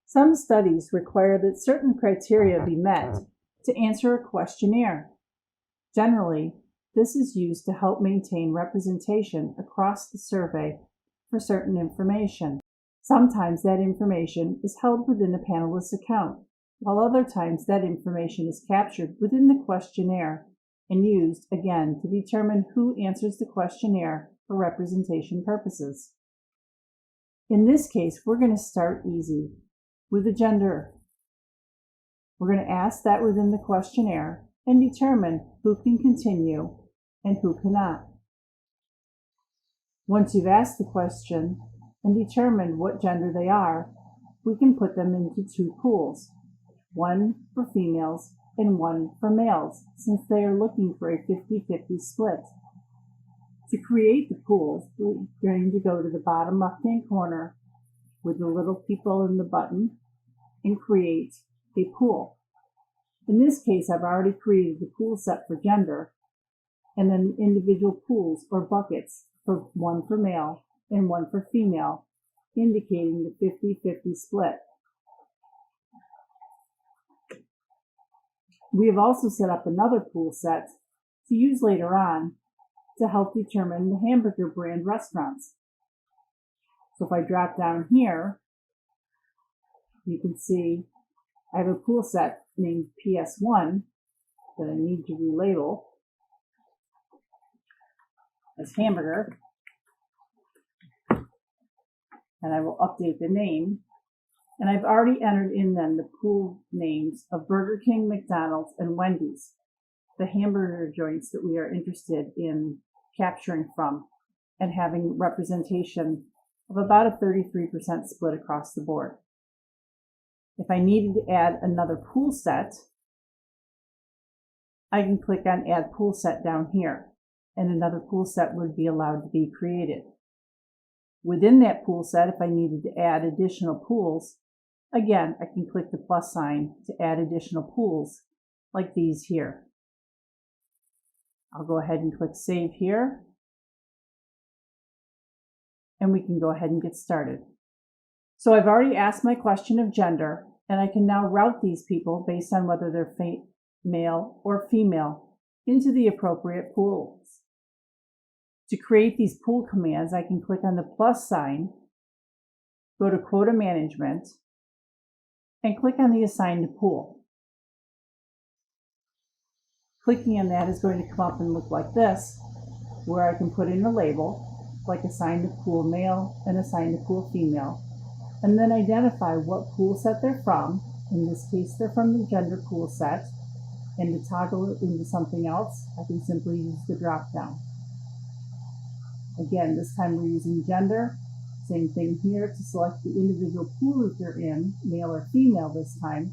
Some studies require that certain criteria be met to answer a questionnaire. Generally, this is used to help maintain representation across the survey for certain information. Sometimes that information is held within a panelist's account, while other times that information is captured within the questionnaire and used again to determine who answers the questionnaire for representation purposes. In this case, we're going to start easy with the gender. We're going to ask that within the questionnaire and determine who can continue and who cannot. Once you've asked the question and determined what gender they are, we can put them into two pools, one for females and one for males, since they are looking for a 50-50 split. To create the pools, we're going to go to the bottom left-hand corner with the little people in the button and create a pool. In this case, I've already created the pool set for gender and then individual pools or buckets, for one for male and one for female, indicating the 50-50 split. We have also set up another pool set to use later on to help determine the hamburger brand restaurants. So if I drop down here, you can see I have a pool set named PS1 that I need to relabel as hamburger, and I will update the name. And I've already entered in then the pool names of Burger King, McDonald's, and Wendy's, the hamburger joints that we are interested in capturing from and having representation of about a 33% split across the board. If I needed to add another pool set, I can click on Add Pool Set down here, and another pool set would be allowed to be created. Within that pool set, if I needed to add additional pools, again, I can click the plus sign to add additional pools like these here. I'll go ahead and click Save here, and we can go ahead and get started. So I've already asked my question of gender, and I can now route these people based on whether they're male or female into the appropriate pools. To create these pool commands, I can click on the plus sign, go to Quota Management, and click on the Assign to Pool. Clicking on that is going to come up and look like this, where I can put in a label, like Assign to Pool Male and Assign to Pool Female, and then identify what pool set they're from. In this case, they're from the gender pool set, and to toggle it into something else, I can simply use the drop down. Again, this time we're using gender. Same thing here. To select the individual pool that they're in, male or female this time,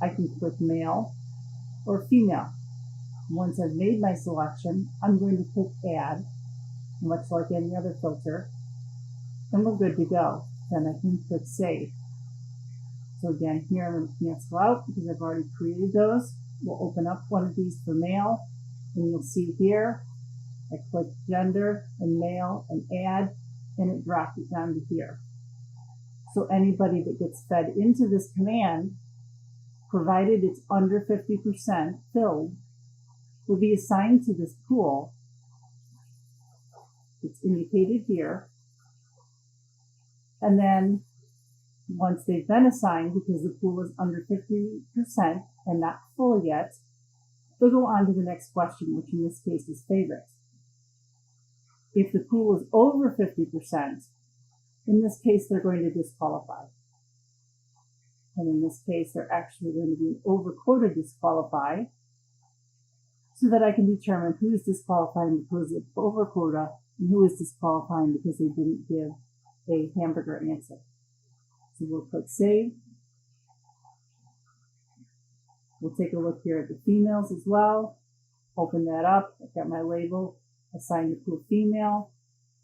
I can click male or female. Once I've made my selection, I'm going to click Add, much like any other filter, and we're good to go. Then I can click Save. So again, here I'm going to cancel out because I've already created those. We'll open up one of these for male, and you'll see here, I click gender and male and add, and it dropped it down to here. So anybody that gets fed into this command, provided it's under 50% filled, will be assigned to this pool. It's indicated here. And then once they've been assigned, because the pool is under 50% and not full yet, they'll go on to the next question, which in this case is favorite. If the pool is over 50%, in this case, they're going to disqualify. And in this case, they're actually going to be an over quota disqualify, so that I can determine who is disqualifying because of over quota and who is disqualifying because they didn't give a hamburger answer. So we'll click Save. We'll take a look here at the females as well. Open that up. I've got my label, Assign to Pool Female.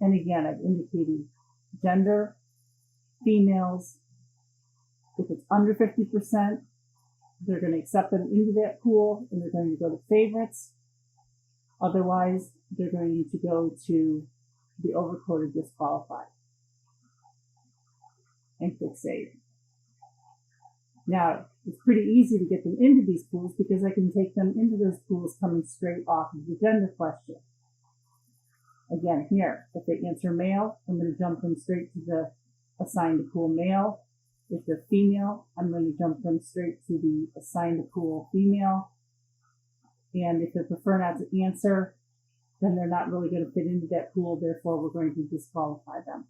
And again, I've indicated gender, females. If it's under 50%, they're going to accept them into that pool and they're going to go to favorites. Otherwise, they're going to go to the overquota disqualified. And click Save. Now, it's pretty easy to get them into these pools because I can take them into those pools coming straight off of the gender question. Again, here, if they answer male, I'm going to jump them straight to the assigned to pool male. If they're female, I'm going to jump them straight to the assigned to pool female. And if they prefer not to answer, then they're not really going to fit into that pool. Therefore, we're going to disqualify them.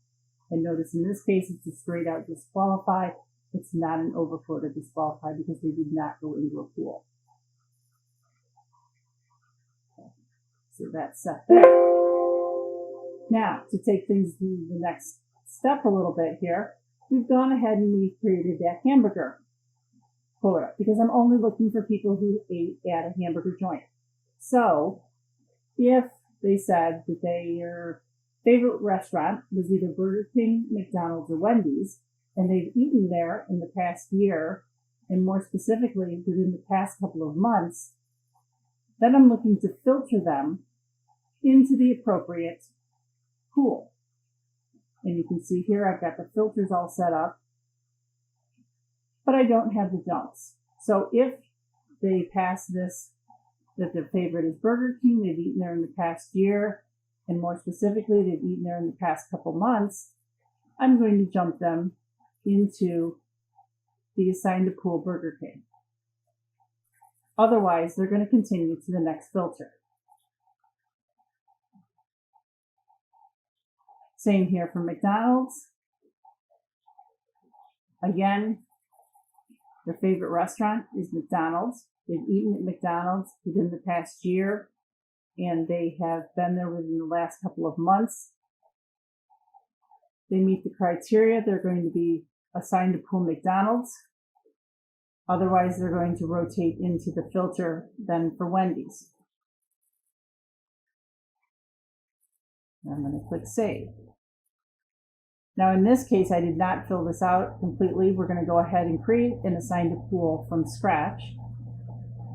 And notice in this case, it's a straight out disqualify. It's not an overquota disqualify because they did not go into a pool. Okay. So that's set there. Now, to take things to the next step a little bit here, we've gone ahead and we've created that hamburger quota because I'm only looking for people who ate at a hamburger joint. So if they said that their favorite restaurant was either Burger King, McDonald's, or Wendy's, and they've eaten there in the past year, and more specifically within the past couple of months, then I'm looking to filter them into the appropriate pool. And you can see here I've got the filters all set up, but I don't have the jumps. So if they pass this, that their favorite is Burger King, they've eaten there in the past year, and more specifically, they've eaten there in the past couple months, I'm going to jump them into the assigned to pool Burger King. Otherwise, they're going to continue to the next filter. Same here for McDonald's. Again, their favorite restaurant is McDonald's. They've eaten at McDonald's within the past year, and they have been there within the last couple of months. They meet the criteria. They're going to be assigned to pool McDonald's. Otherwise, they're going to rotate into the filter then for Wendy's. And I'm going to click Save. Now, in this case, I did not fill this out completely. We're going to go ahead and create an assigned to pool from scratch.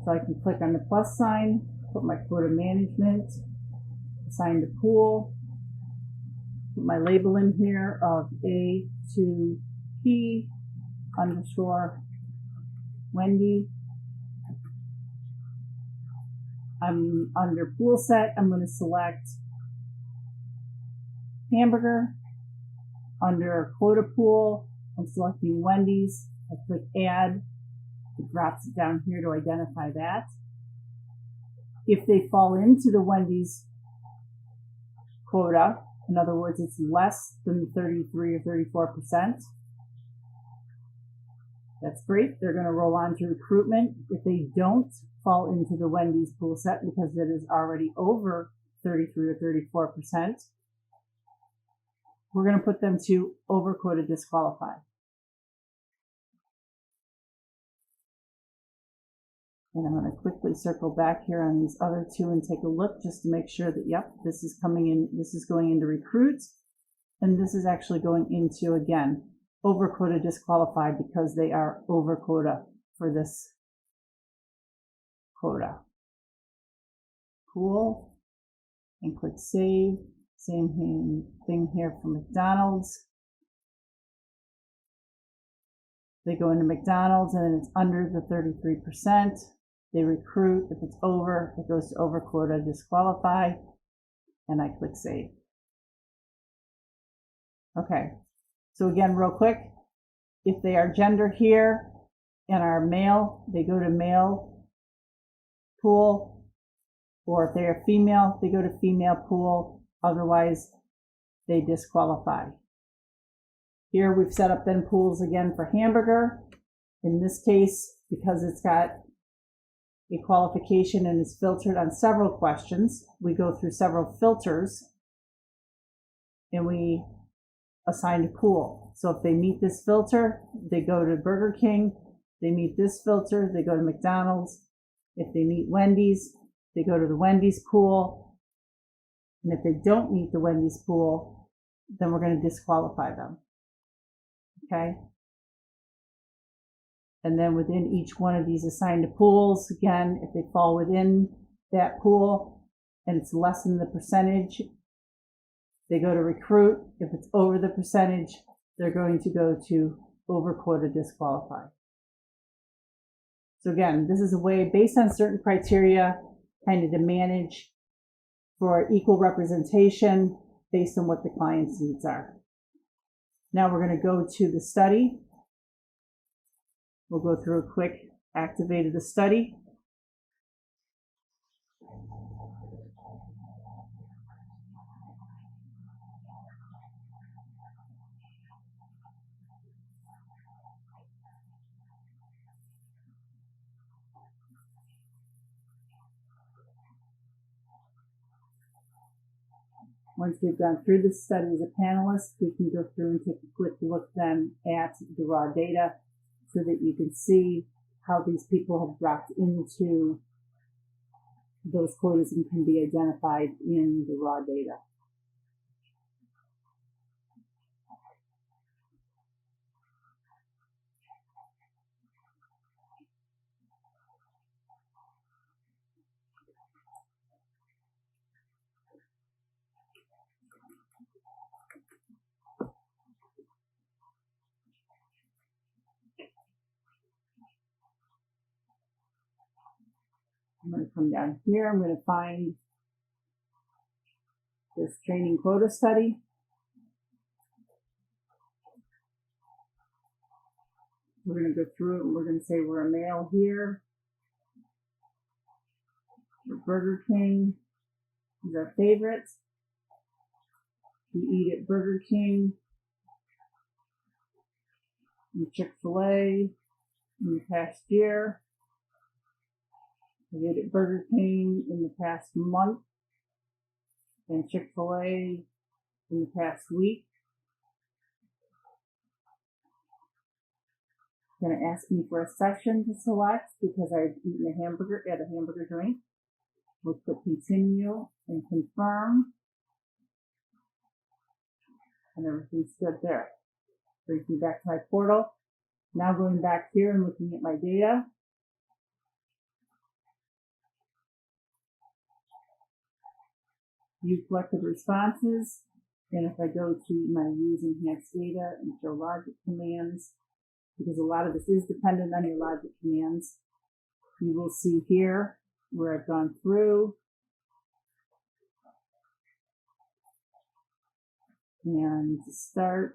So I can click on the plus sign, put my quota management, assigned to pool, put my label in here of A to P underscore Wendy. I'm under pool set. I'm going to select hamburger. Under quota pool, I'm selecting Wendy's. I click add. It drops it down here to identify that. If they fall into the Wendy's quota, in other words, it's less than 33 or 34%, that's great. They're going to roll on to recruitment. If they don't fall into the Wendy's pool set because it is already over 33 or 34%, we're going to put them to over quota disqualify. And I'm going to quickly circle back here on these other two and take a look just to make sure that, yep, this is coming in, this is going into recruits, and this is actually going into, again, over quota disqualified because they are over quota for this quota. Cool. And click Save. Same thing here for McDonald's. They go into McDonald's and it's under the 33%. They recruit. If it's over, it goes to over quota disqualify. And I click Save. Okay. So again, real quick, if they are gender here and are male, they go to male pool. Or if they are female, they go to female pool. Otherwise, they disqualify. Here we've set up then pools again for hamburger. In this case, because it's got a qualification and is filtered on several questions, we go through several filters and we assign a pool. So if they meet this filter, they go to Burger King. They meet this filter, they go to McDonald's. If they meet Wendy's, they go to the Wendy's pool. And if they don't meet the Wendy's pool, then we're going to disqualify them. Okay? And then within each one of these assigned to pools, again, if they fall within that pool and it's less than the percentage, they go to recruit. If it's over the percentage, they're going to go to over quota disqualify. So again, this is a way based on certain criteria kind of to manage for equal representation based on what the client's needs are. Now we're going to go to the study. We'll go through a quick activate of the study. Once we've gone through this study as a panelist, we can go through and take a quick look then at the raw data so that you can see how these people have dropped into those quotas and can be identified in the raw data. I'm going to come down here. I'm going to find this training quota study. We're going to go through it and we're going to say we're a male here. Burger King is our favorite. We eat at Burger King and Chick-fil-A in the past year. We ate at Burger King in the past month and Chick-fil-A in the past week. It's going to ask me for a session to select because I've eaten a hamburger at a hamburger joint. We'll click continue and confirm. And everything's good there. Brings me back to my portal. Now going back here and looking at my data. View collected responses. And if I go to my use enhanced data and show logic commands, because a lot of this is dependent on your logic commands, you will see here where I've gone through and to start,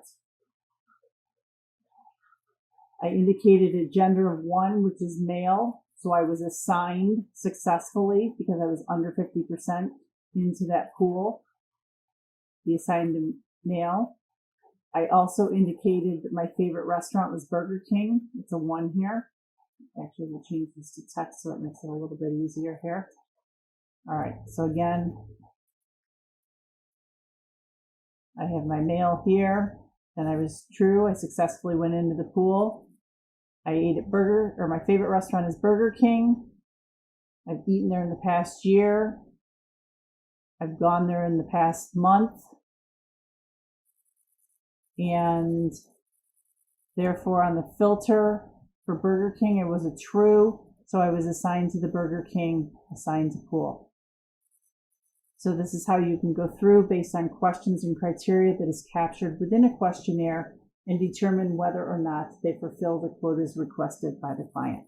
I indicated a gender of 1, which is male. So I was assigned successfully because I was under 50% into that pool, the assigned male. I also indicated that my favorite restaurant was Burger King. It's a 1 here. Actually, we'll change this to text so it makes it a little bit easier here. All right, so again, I have my male here, and I was true. I successfully went into the pool. I ate at my favorite restaurant is Burger King. I've eaten there in the past year. I've gone there in the past month. And therefore on the filter for Burger King, it was a true. So I was assigned to the Burger King, assigned to pool. So this is how you can go through based on questions and criteria that is captured within a questionnaire and determine whether or not they fulfill the quotas requested by the client.